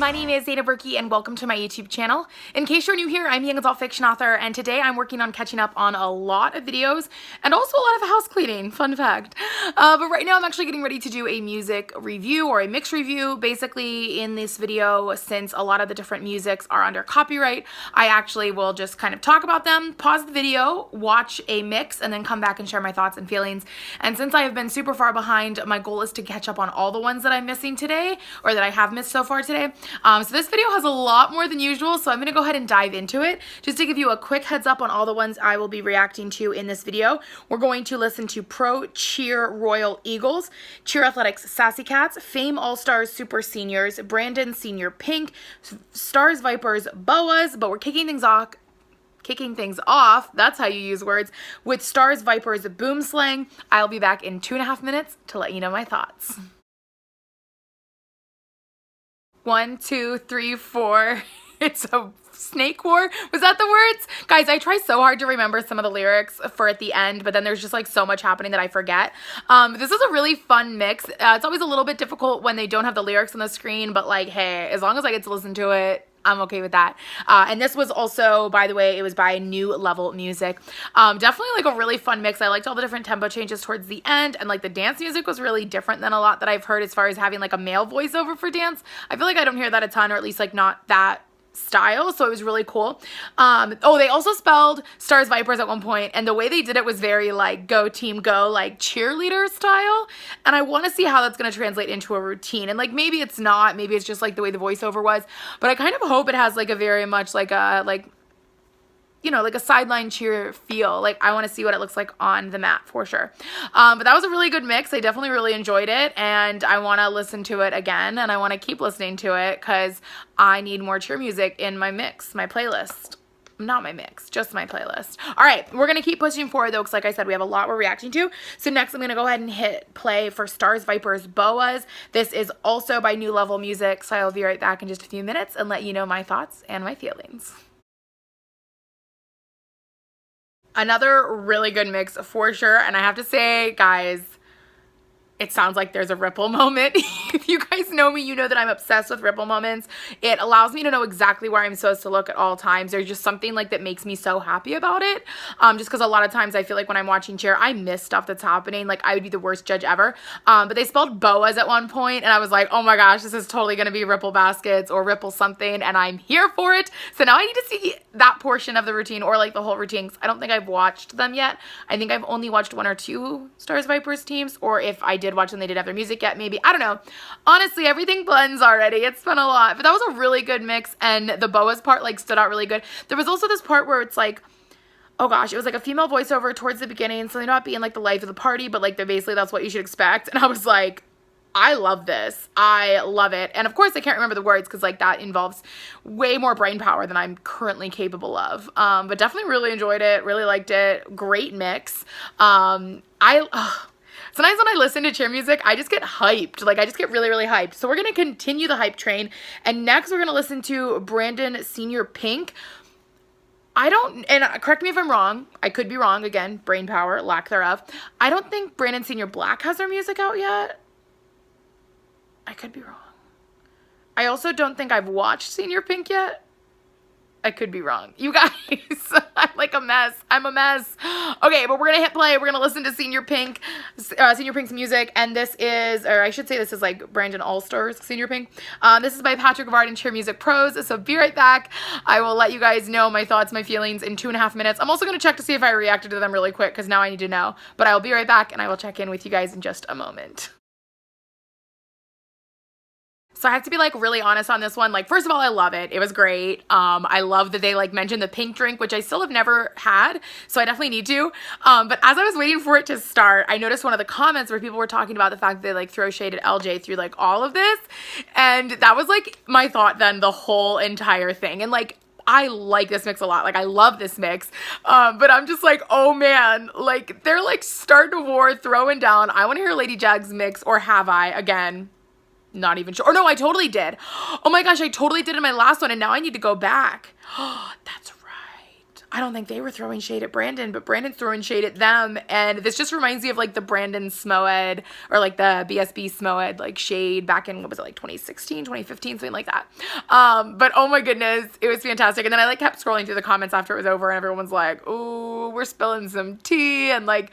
My name is Zeta Berkey and welcome to my YouTube channel. In case you're new here, I'm a young adult fiction author and today I'm working on catching up on a lot of videos and also a lot of house cleaning, fun fact. But right now I'm actually getting ready to do a music review or a mix review. Basically in this video, since a lot of the different musics are under copyright, I actually will just kind of talk about them, pause the video, watch a mix, and then come back and share my thoughts and feelings. And since I have been super far behind, my goal is to catch up on all the ones that I'm missing today or that I have missed so far today. So this video has a lot more than usual, so I'm going to go ahead and dive into it. Just to give you a quick heads up on all the ones I will be reacting to in this video, we're going to listen to Pro Cheer Royal Eagles, Cheer Athletics Sassycats, Fame All-Stars Super Seniors, Brandon Senior Pink, Stars Vipers Boas, but we're kicking things off, that's how you use words, with Stars Vipers Boomslang. I'll be back in 2.5 minutes to let you know my thoughts. 1, 2, 3, 4. It's a snake war. Was that the words? Guys, I try so hard to remember some of the lyrics for at the end, but then there's just like so much happening that I forget. This is a really fun mix. It's always a little bit difficult when they don't have the lyrics on the screen, but like, hey, as long as I get to listen to it, I'm okay with that. And this was also, by the way, it was by New Level Music. Definitely like a really fun mix. I liked all the different tempo changes towards the end, and like the dance music was really different than a lot that I've heard as far as having like a male voiceover for dance. I feel like I don't hear that a ton, or at least like not that style, so it was really cool. Oh, they also spelled Stars Vipers at one point, and the way they did it was very like go team go, like cheerleader style, and I want to see how that's going to translate into a routine. And like maybe it's not, maybe it's just like the way the voiceover was, but I kind of hope it has like a very much like a you know, like a sideline cheer feel. Like I want to see what it looks like on the mat for sure. But that was a really good mix. I definitely really enjoyed it, and I want to listen to it again, and I want to keep listening to it because I need more cheer music in my mix, my playlist. Not my mix, just my playlist. All right, we're going to keep pushing forward though, because like I said, we have a lot we're reacting to. So next I'm going to go ahead and hit play for Stars Vipers Boas. This is also by New Level Music, so I'll be right back in just a few minutes and let you know my thoughts and my feelings. Another really good mix for sure, and I have to say, guys, it sounds like there's a ripple moment. If you guys know me, you know that I'm obsessed with ripple moments. It allows me to know exactly where I'm supposed to look at all times. There's just something like that makes me so happy about it. Just because a lot of times I feel like when I'm watching cheer, I miss stuff that's happening. Like I would be the worst judge ever. But they spelled Boas at one point, and I was like, oh my gosh, this is totally going to be ripple baskets or ripple something, and I'm here for it. So now I need to see that portion of the routine, or like the whole routines. I don't think I've watched them yet. I think I've only watched 1 or 2 Stars Vipers teams, or if I did watch them, they didn't have their music yet, maybe. I don't know. Honestly, everything blends already. It's been a lot, but that was a really good mix, and the Boas part like stood out really good. There was also this part where it's like, oh gosh, it was like a female voiceover towards the beginning, so they're not being like the life of the party, but like they're basically, that's what you should expect. And I was like, I love this. I love it. And of course I can't remember the words because like that involves way more brain power than I'm currently capable of. But definitely really enjoyed it. Really liked it. Great mix. Sometimes when I listen to cheer music, I just get hyped. Like, I just get really, really hyped. So we're going to continue the hype train. And next, we're going to listen to Brandon Senior Pink. And correct me if I'm wrong. I could be wrong. Again, brain power, lack thereof. I don't think Brandon Senior Black has their music out yet. I could be wrong. I also don't think I've watched Senior Pink yet. I could be wrong. You guys, I'm like a mess. I'm a mess. Okay, but we're going to hit play. We're going to listen to Senior Pink's music. And this is, or I should say this is like Brandon All-Stars, Senior Pink. This is by Patrick Vard and Cheer Music Pros. So be right back. I will let you guys know my thoughts, my feelings in 2.5 minutes. I'm also going to check to see if I reacted to them really quick because now I need to know. But I will be right back and I will check in with you guys in just a moment. So I have to be like really honest on this one. Like, first of all, I love it. It was great. I love that they like mentioned the pink drink, which I still have never had. So I definitely need to. But as I was waiting for it to start, I noticed one of the comments where people were talking about the fact that they like throw shade at LJ through like all of this. And that was like my thought then the whole entire thing. And like, I like this mix a lot. Like, I love this mix. But I'm just like, oh man, like they're like starting a war, throwing down. I want to hear Lady Jag's mix, or have I? Again, not even sure. Or no, I totally did. Oh my gosh, I totally did in my last one, and now I need to go back. Oh, that's right. I don't think they were throwing shade at Brandon, but Brandon's throwing shade at them. And this just reminds me of like the Brandon Smoed or like the BSB Smoed like shade back in, what was it, like 2016, 2015, something like that. But oh my goodness, it was fantastic. And then I like kept scrolling through the comments after it was over and everyone's like, oh, we're spilling some tea. And like,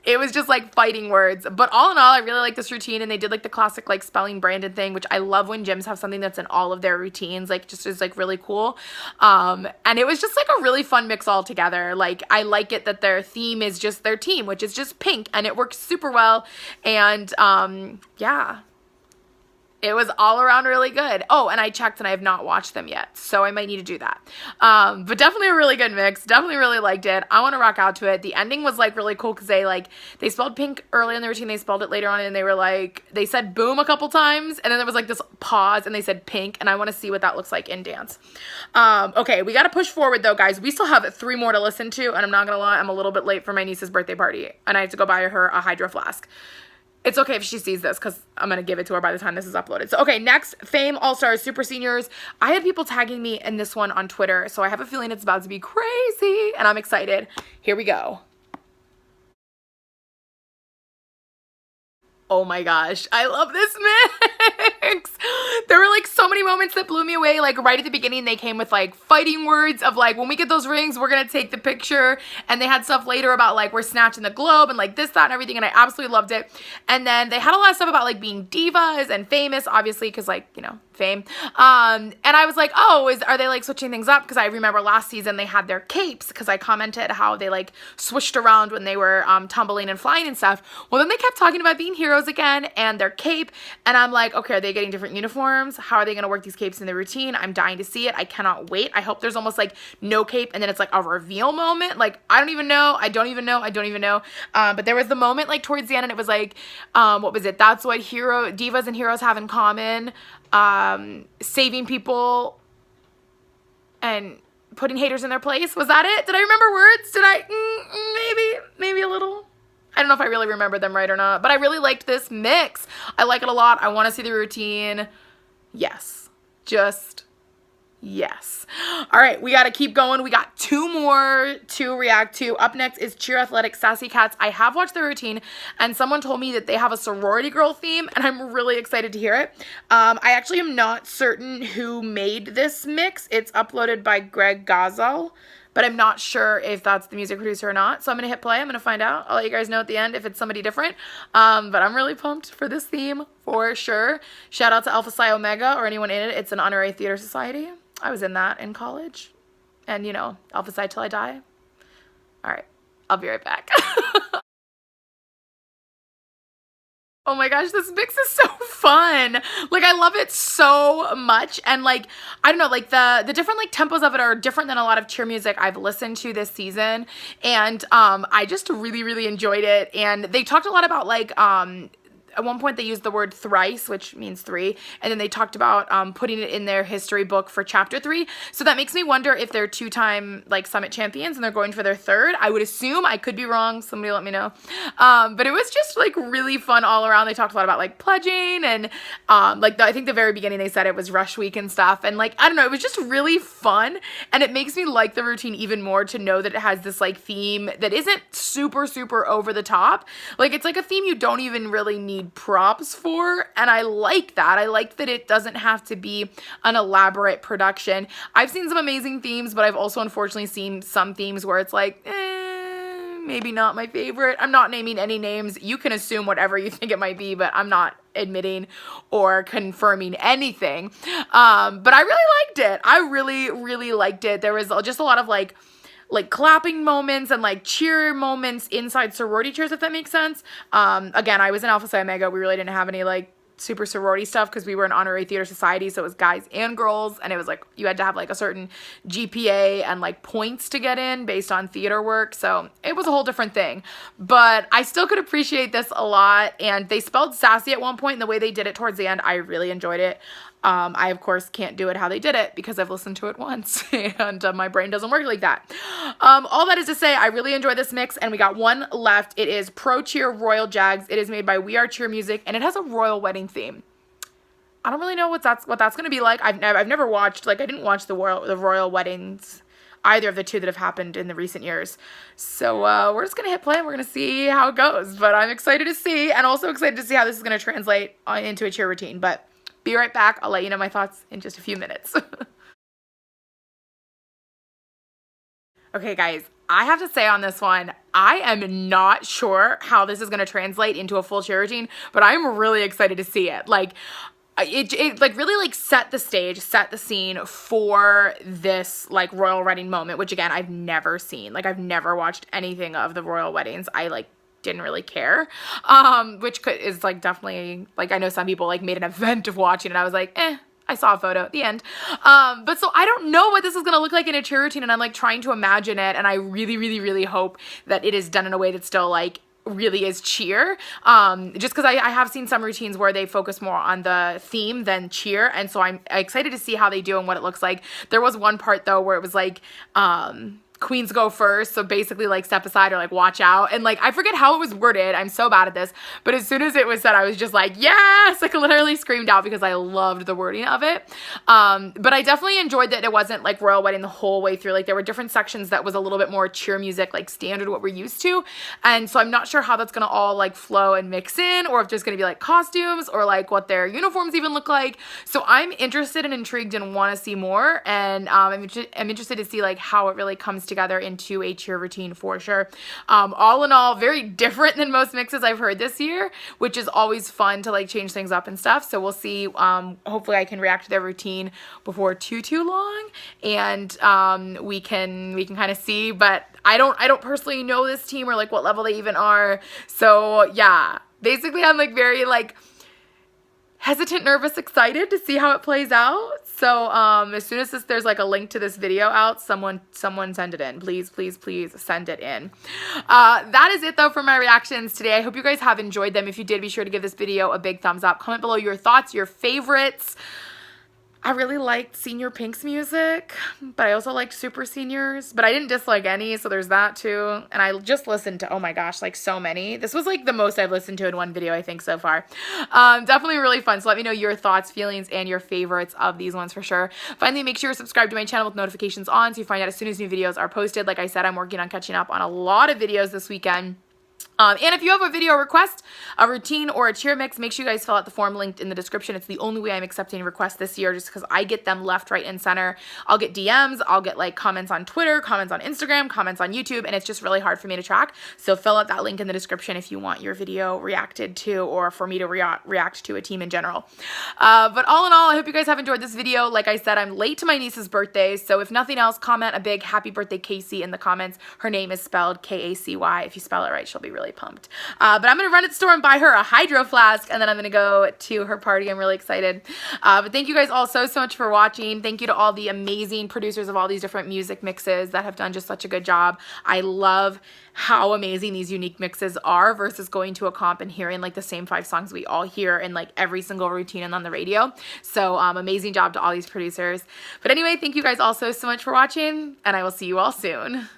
it was just like fighting words. But all in all, I really like this routine, and they did like the classic like spelling Brandon thing, which I love when gyms have something that's in all of their routines, like just is like really cool. And it was just like a really fun mix all together. Like I like it that their theme is just their team, which is just pink, and it works super well. And yeah. It was all around really good. Oh, and I checked and I have not watched them yet, so I might need to do that. But definitely a really good mix. Definitely really liked it. I want to rock out to it. The ending was like really cool because they spelled pink early in the routine. They spelled it later on, and they were like, they said boom a couple times, and then there was like this pause, and they said pink, and I want to see what that looks like in dance. Okay, we got to push forward though, guys. We still have 3 more to listen to, and I'm not gonna lie, I'm a little bit late for my niece's birthday party, and I have to go buy her a hydro flask. It's okay if she sees this because I'm going to give it to her by the time this is uploaded. So, okay, next, Fame All-Stars Super Seniors. I had people tagging me in this one on Twitter, so I have a feeling it's about to be crazy, and I'm excited. Here we go. Oh my gosh, I love this mix. There were like so many moments that blew me away. Like right at the beginning, they came with like fighting words of like, when we get those rings, we're gonna take the picture. And they had stuff later about like, we're snatching the globe and like this, that, and everything. And I absolutely loved it. And then they had a lot of stuff about like being divas and famous, obviously, because like, you know, fame. And I was like, oh, are they like switching things up? Because I remember last season they had their capes, because I commented how they like swished around when they were tumbling and flying and stuff. Well, then they kept talking about being heroes again and their cape, and I'm like, okay, are they getting different uniforms? How are they going to work these capes in the routine? I'm dying to see it. I cannot wait. I hope there's almost like no cape and then it's like a reveal moment. Like I don't even know. But there was the moment like towards the end, and it was like, what was it? That's what divas and heroes have in common. Saving people and putting haters in their place. Was that it? Did I remember words? Did I? Maybe a little. I don't know if I really remember them right or not, but I really liked this mix. I like it a lot. I want to see the routine. Yes. Just yes. All right, we got to keep going. We got 2 more to react to. Up next is Cheer Athletic Sassycats. I have watched the routine, and someone told me that they have a sorority girl theme, and I'm really excited to hear it. I actually am not certain who made this mix. It's uploaded by Greg Gazal, but I'm not sure if that's the music producer or not. So I'm going to hit play. I'm going to find out. I'll let you guys know at the end if it's somebody different. But I'm really pumped for this theme for sure. Shout out to Alpha Psi Omega or anyone in it. It's an honorary theater society. I was in that in college. And, you know, Alpha Psi till I die. All right. I'll be right back. Oh my gosh, this mix is so fun. Like, I love it so much. And like, I don't know, like the different like tempos of it are different than a lot of cheer music I've listened to this season. And I just really, really enjoyed it. And they talked a lot about like, at one point they used the word thrice, which means 3, and then they talked about putting it in their history book for chapter 3. So that makes me wonder if they're 2-time like summit champions and they're going for their 3rd. I would assume. I could be wrong. Somebody let me know. But it was just like really fun all around. They talked a lot about like pledging and like I think the very beginning they said it was rush week and stuff. And like, I don't know, it was just really fun. And it makes me like the routine even more to know that it has this like theme that isn't super, super over the top. Like it's like a theme you don't even really need props for, and I like that. I like that it doesn't have to be an elaborate production. I've seen some amazing themes, but I've also unfortunately seen some themes where it's like, maybe not my favorite. I'm not naming any names. You can assume whatever you think it might be, but I'm not admitting or confirming anything. But I really liked it. I really, really liked it. There was just a lot of like clapping moments and like cheer moments inside sorority cheers, if that makes sense. Again, I was in Alpha Psi Omega. We really didn't have any like super sorority stuff because we were an honorary theater society, so it was guys and girls, and it was like you had to have like a certain GPA and like points to get in based on theater work, so it was a whole different thing. But I still could appreciate this a lot, and they spelled sassy at one point, and the way they did it towards the end, I really enjoyed it. I, of course, can't do it how they did it because I've listened to it once and my brain doesn't work like that. All that is to say, I really enjoy this mix, and we got one left. It is Pro Cheer Royal Jags. It is made by We Are Cheer Music, and it has a royal wedding theme. I don't really know what that's going to be like. I've never watched, like, I didn't watch the royal weddings. either of the two that have happened in the recent years. So we're just gonna hit play and we're gonna see how it goes. But I'm excited to see, and also excited to see how this is gonna translate into a cheer routine. But be right back. I'll let you know my thoughts in just a few minutes. Okay, guys, I have to say on this one, I am not sure how this is going to translate into a full cheer routine, but I'm really excited to see it. Like, it like really like set the stage, set the scene for this like royal wedding moment, which again, I've never seen. Like, I've never watched anything of the royal weddings. I like didn't really care, which is like definitely, like, I know some people like made an event of watching it. I was like, I saw a photo at the end. But so I don't know what this is going to look like in a cheer routine, and I'm like trying to imagine it, and I really, really, really hope that it is done in a way that still like really is cheer. Just because I have seen some routines where they focus more on the theme than cheer, and so I'm excited to see how they do and what it looks like. There was one part though where it was like, queens go first, so basically like step aside or like watch out, and like I forget how it was worded, I'm so bad at this, but as soon as it was said, I was just like, yes, like literally screamed out because I loved the wording of it. But I definitely enjoyed that it wasn't like royal wedding the whole way through. Like, there were different sections that was a little bit more cheer music, like standard what we're used to, and so I'm not sure how that's gonna all like flow and mix in, or if there's gonna be like costumes or like what their uniforms even look like. So I'm interested and intrigued and want to see more, and I'm interested to see like how it really comes together into a cheer routine for sure. All in all, very different than most mixes I've heard this year, which is always fun to like change things up and stuff. So we'll see. Hopefully I can react to their routine before too long, and we can kind of see. But I don't personally know this team or like what level they even are. So yeah, basically I'm like very like hesitant, nervous, excited to see how it plays out. So as soon as there's like a link to this video out, someone send it in. Please, please, please send it in. That is it though for my reactions today. I hope you guys have enjoyed them. If you did, be sure to give this video a big thumbs up. Comment below your thoughts, your favorites. I really liked Senior Pink's music, but I also liked Super Seniors, but I didn't dislike any, so there's that too. And I just listened to, oh my gosh, like so many. This was like the most I've listened to in one video, I think, so far. Definitely really fun, so let me know your thoughts, feelings, and your favorites of these ones for sure. Finally, make sure you're subscribed to my channel with notifications on so you find out as soon as new videos are posted. Like I said, I'm working on catching up on a lot of videos this weekend. And if you have a video request, a routine, or a cheer mix, make sure you guys fill out the form linked in the description. It's the only way I'm accepting requests this year, just because I get them left, right, and center. I'll get DMs, I'll get like comments on Twitter, comments on Instagram, comments on YouTube, and it's just really hard for me to track. So fill out that link in the description if you want your video reacted to, or for me to react to a team in general. But all in all, I hope you guys have enjoyed this video. Like I said, I'm late to my niece's birthday, so if nothing else, comment a big happy birthday Casey in the comments. Her name is spelled K-A-C-Y. If you spell it right, she'll be really pumped. But I'm going to run to the store and buy her a hydro flask, and then I'm going to go to her party. I'm really excited. But thank you guys all so much for watching. Thank you to all the amazing producers of all these different music mixes that have done just such a good job. I love how amazing these unique mixes are versus going to a comp and hearing like the same 5 songs we all hear in like every single routine and on the radio. So amazing job to all these producers. But anyway, thank you guys all so much for watching, and I will see you all soon.